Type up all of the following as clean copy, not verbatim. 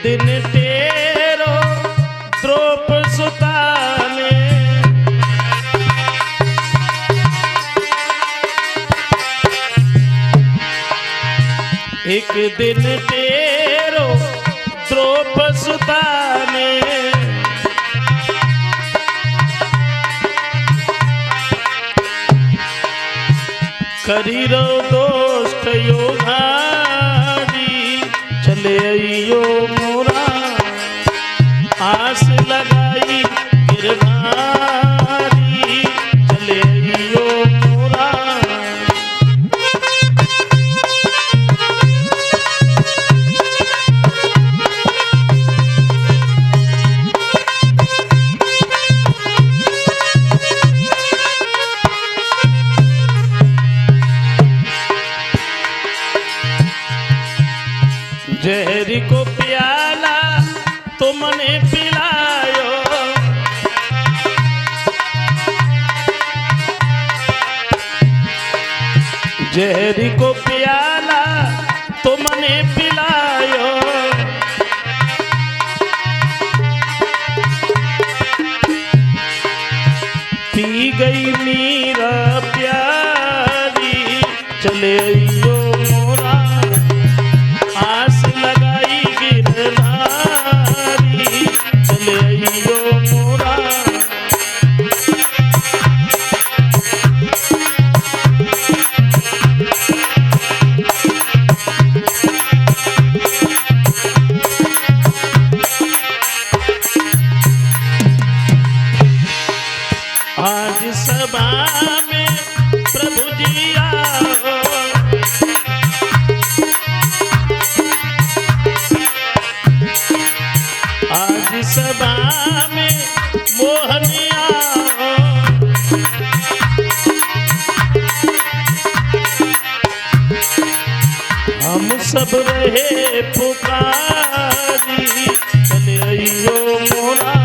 दिन तेरो द्रोप सुता ने एक दिन तेरो द्रोप सुता ने करीरो दोस्त योगारी चले आइयो मोरा आस लगाई गिरधारी चले आइयो मोरा जहरी को प्याला तुमने पिलायो जहरी को प्याला तुमने पिलायो पी गई मीरा प्यारी चले आइयो मोरा आस लगाई गिरधारी चले आइयो मोरा आज सभा में प्रभु जी आओ आज सभा में मोहनिया हम सब रहे पुकारी चले आइयो मोरा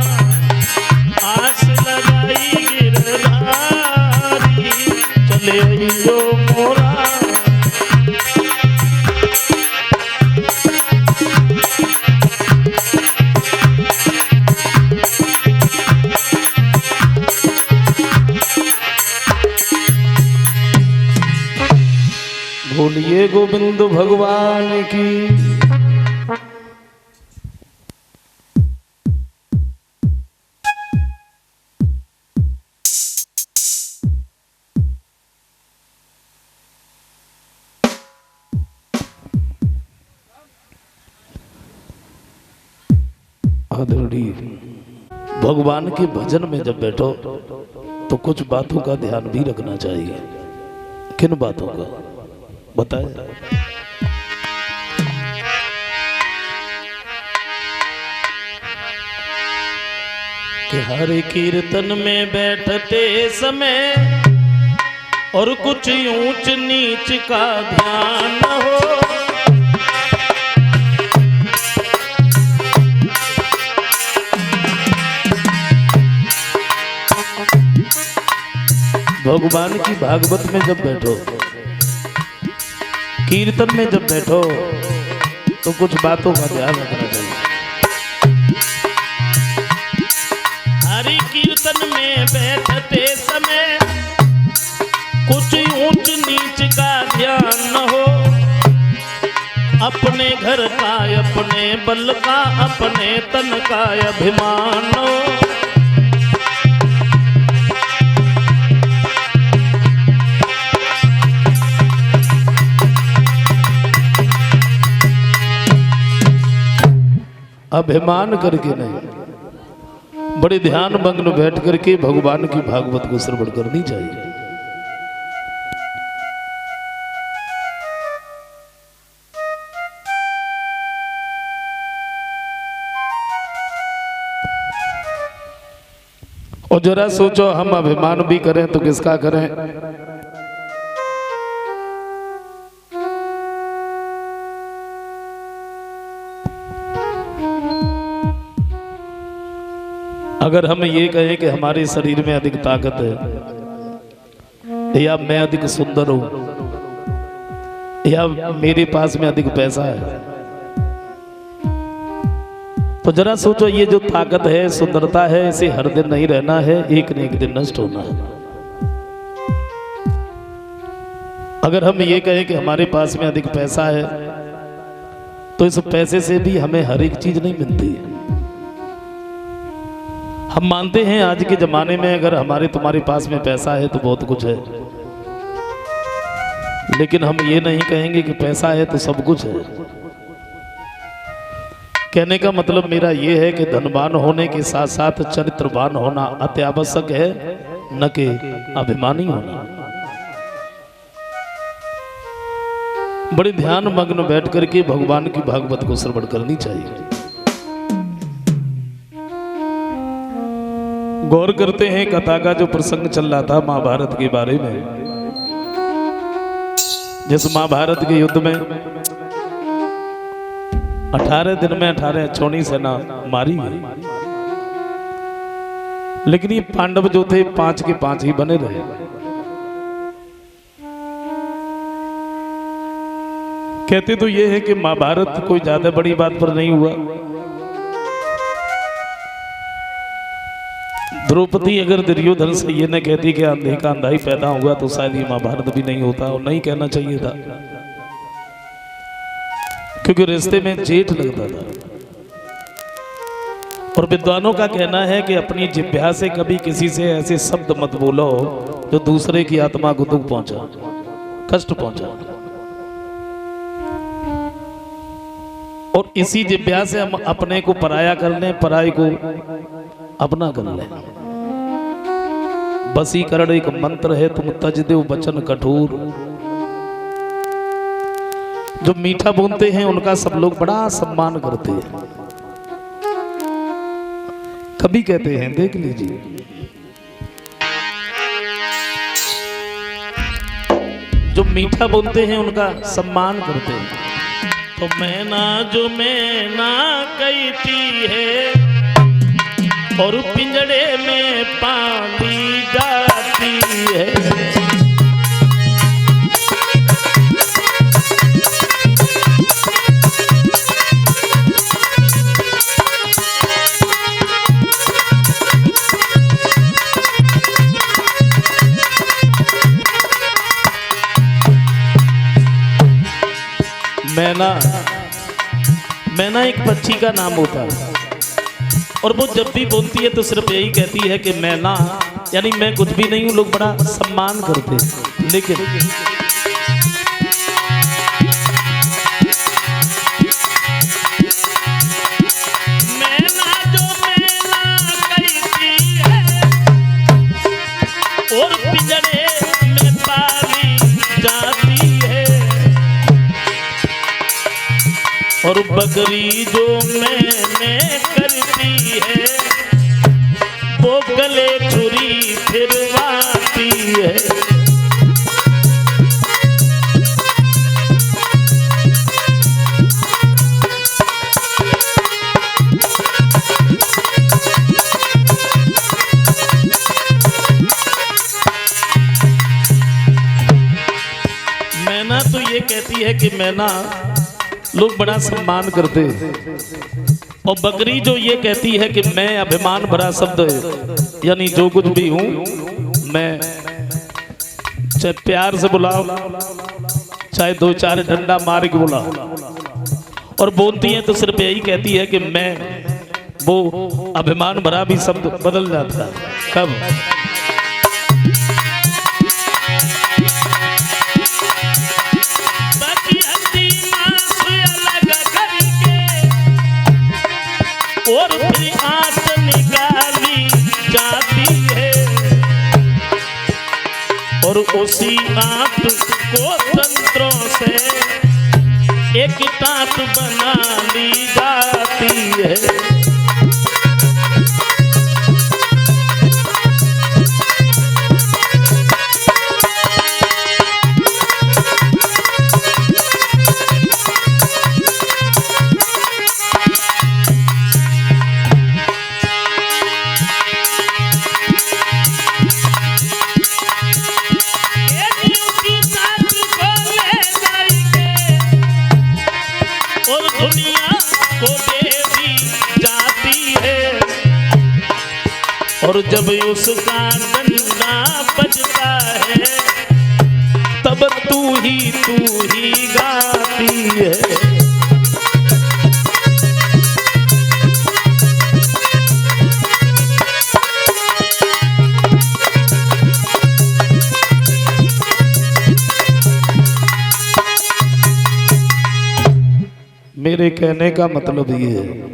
आस लगाई गिरधारी चले आइयो मोरा बोलिए गोविंद भगवान की। आदरणीय भगवान के भजन में जब बैठो तो कुछ बातों का ध्यान भी रखना चाहिए। किन बातों का बताए? कि हर कीर्तन में बैठते समय और कुछ ऊंच नीच का ध्यान न हो। भगवान की भागवत में जब बैठो, कीर्तन में जब बैठो तो कुछ बातों का ध्यान रखना चाहिए। हरि कीर्तन में बैठते समय कुछ ऊंच नीच का ध्यान न हो। अपने घर का, अपने बल का, अपने तन का अभिमान हो। अभिमान करके नहीं, बड़े ध्यान मग्न बैठ करके भगवान की भागवत को श्रवण करनी चाहिए। और जरा सोचो, हम अभिमान भी करें तो किसका करें? अगर हम ये कहें कि हमारे शरीर में अधिक ताकत है, या मैं अधिक सुंदर हूं, या मेरे पास में अधिक पैसा है, तो जरा सोचो, ये जो ताकत है, सुंदरता है, इसे हर दिन नहीं रहना है, एक न एक दिन नष्ट होना है। अगर हम ये कहें कि हमारे पास में अधिक पैसा है, तो इस पैसे से भी हमें हर एक चीज नहीं मिलती है। हम मानते हैं आज के जमाने में अगर हमारे तुम्हारे पास में पैसा है तो बहुत कुछ है, लेकिन हम ये नहीं कहेंगे कि पैसा है तो सब कुछ है। कहने का मतलब मेरा ये है कि धनवान होने के साथ साथ चरित्रवान होना अत्यावश्यक है, न कि अभिमानी होना। बड़े ध्यान मग्न बैठ करके भगवान की भागवत को श्रवण करनी चाहिए। गौर करते हैं कथा का जो प्रसंग चल रहा था महाभारत के बारे में। जिस महाभारत के युद्ध में 18 दिन में 18 छोड़ी सेना मारी गई, लेकिन ये पांडव जो थे 5 के 5 ही बने रहे। कहते तो ये है कि महाभारत कोई ज्यादा बड़ी बात पर नहीं हुआ। द्रौपदी अगर दुर्योधन से ये न कहती कि अंधे का अंधा ही पैदा हुआ तो शायद ये महाभारत भी नहीं होता, और नहीं कहना चाहिए था, क्योंकि रिश्ते में जेठ लगता था। और विद्वानों का कहना है कि अपनी जिह्वा से कभी किसी से ऐसे शब्द मत बोलो जो दूसरे की आत्मा को दुख पहुंचा, कष्ट पहुंचा। और इसी जिह्वा से हम अपने को पराया कर लें, पराई को अपना कर लें। वशीकरण एक मंत्र है, तुम तज देव वचन कठोर। जो मीठा बोलते हैं उनका सब लोग बड़ा सम्मान करते हैं। कभी कहते हैं, देख लीजिए, जो मीठा बोलते हैं उनका सम्मान करते हैं। तो मैना जो मैना कहती है और पिंजड़े में पाली जाती है। मैना एक पक्षी का नाम होता है, और वो जब भी बोलती है तो सिर्फ यही कहती है कि मैना, यानी मैं कुछ भी नहीं हूं। लोग बड़ा सम्मान करते हैं, लेकिन मैना जो मैना कहती है और पिंजरे में पाली जाती है, और बकरी जो मैंने करती है वो गले छुरी फिरवाती है। मैना तो ये कहती है कि मैना लोग बड़ा सम्मान करते हैं, और बकरी जो ये कहती है कि मैं अभिमान भरा शब्द है, यानी जो कुछ भी हूं मैं, चाहे प्यार से बुलाओ, चाहे 2-4 डंडा मार के बुलाओ, और बोलती है तो सिर्फ यही कहती है कि मैं। वो अभिमान भरा भी शब्द बदल जाता है कब? और फिर आंत निकाली जाती है, और उसी आंत को तंत्रों से एक टाट बना ली जाती है। दुनिया और जब उसका डंडा बजता है तब तू ही गाती है। मेरे कहने का मतलब ये है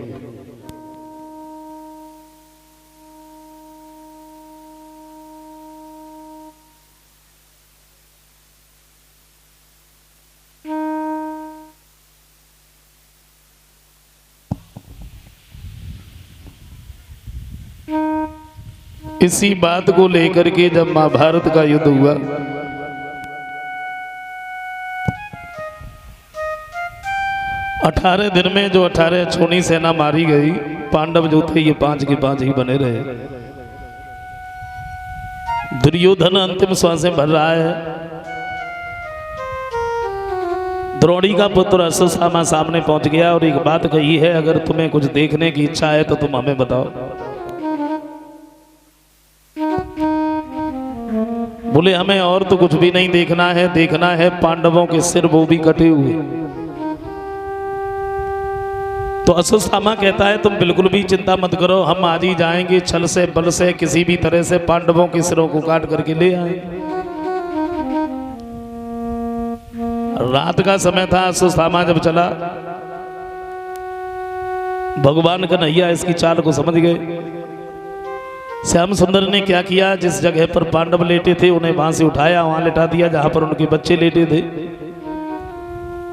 इसी बात को लेकर के जब महाभारत का युद्ध हुआ, अठारह दिन में जो 18 छोनी सेना मारी गई, पांडव जो थे ये 5 के 5 ही बने रहे। दुर्योधन अंतिम श्वासें भर रहा है। द्रोणी का पुत्र अश्वत्थामा सामने पहुंच गया और एक बात कही है, अगर तुम्हें कुछ देखने की इच्छा है तो तुम हमें बताओ। बोले हमें और तो कुछ भी नहीं देखना है पांडवों के सिर वो भी कटे हुए। तो अश्वत्थामा कहता है तुम बिल्कुल भी चिंता मत करो, हम आज ही जाएंगे, छल से बल से किसी भी तरह से पांडवों के सिरों को काट करके ले आए। रात का समय था, अश्वत्थामा जब चला, भगवान कन्हैया इसकी चाल को समझ गए। श्याम सुंदर ने क्या किया, जिस जगह पर पांडव लेटे थे उन्हें वहां से उठाया, वहां लेटा दिया जहां पर उनके बच्चे लेटे थे,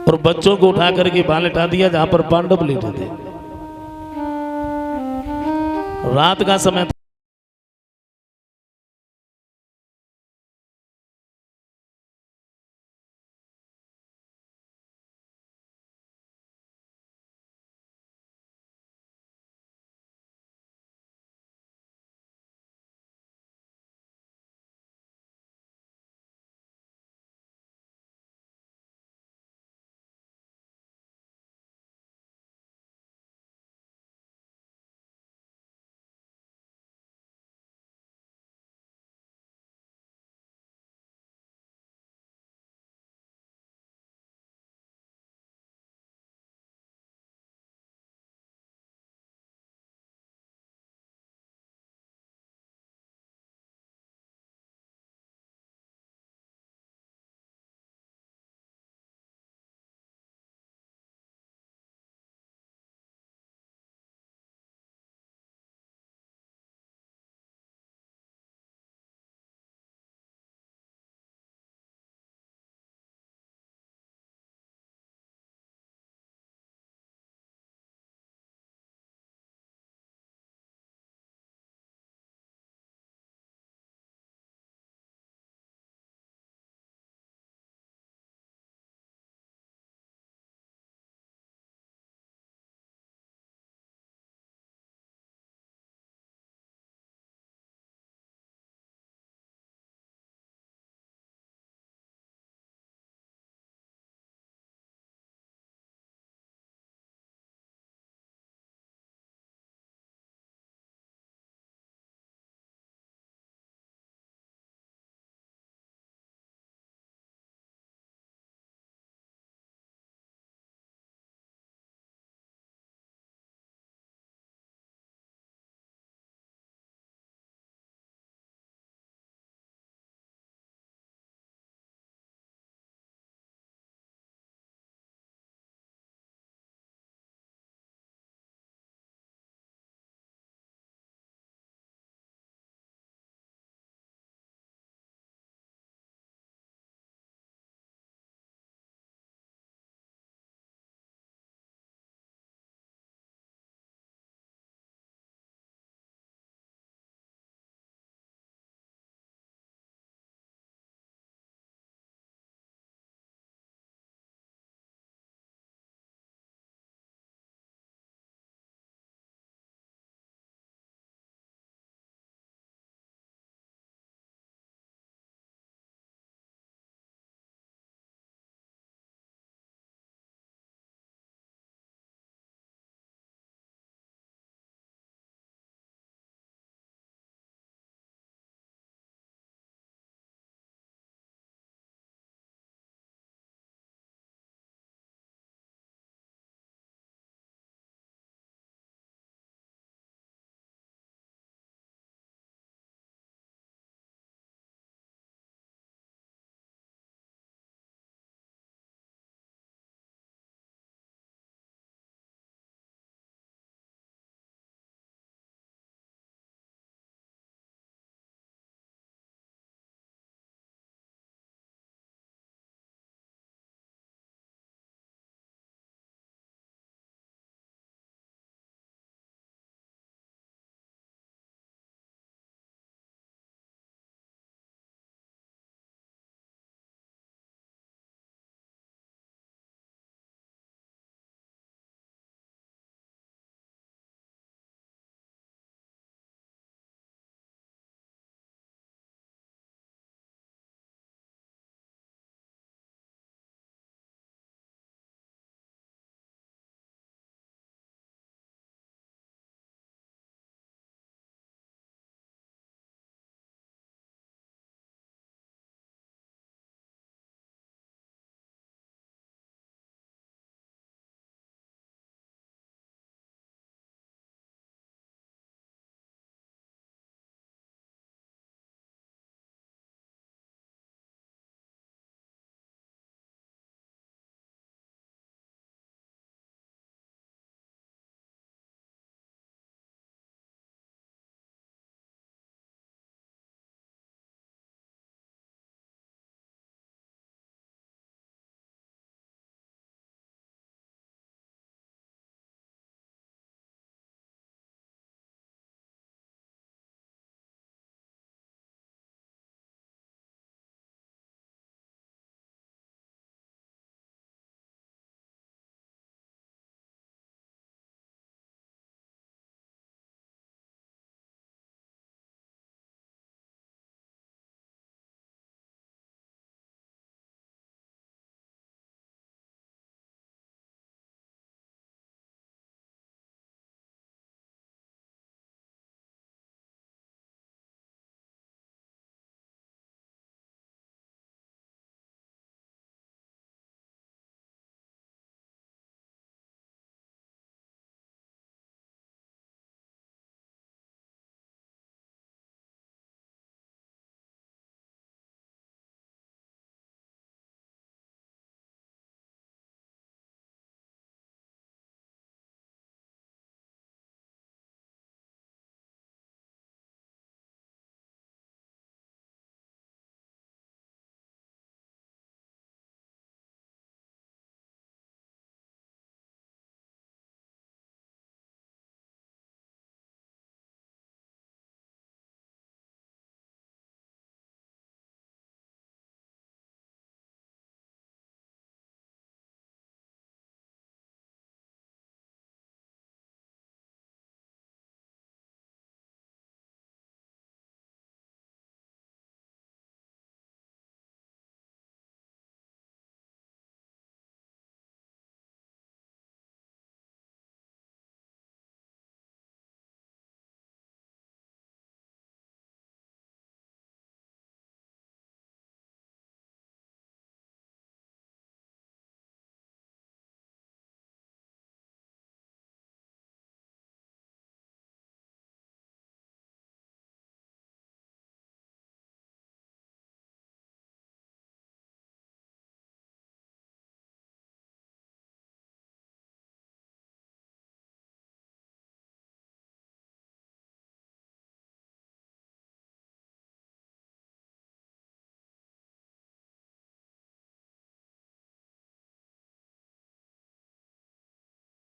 और बच्चों को उठा करके वहां लेटा दिया जहां पर पांडव लेटे थे। रात का समय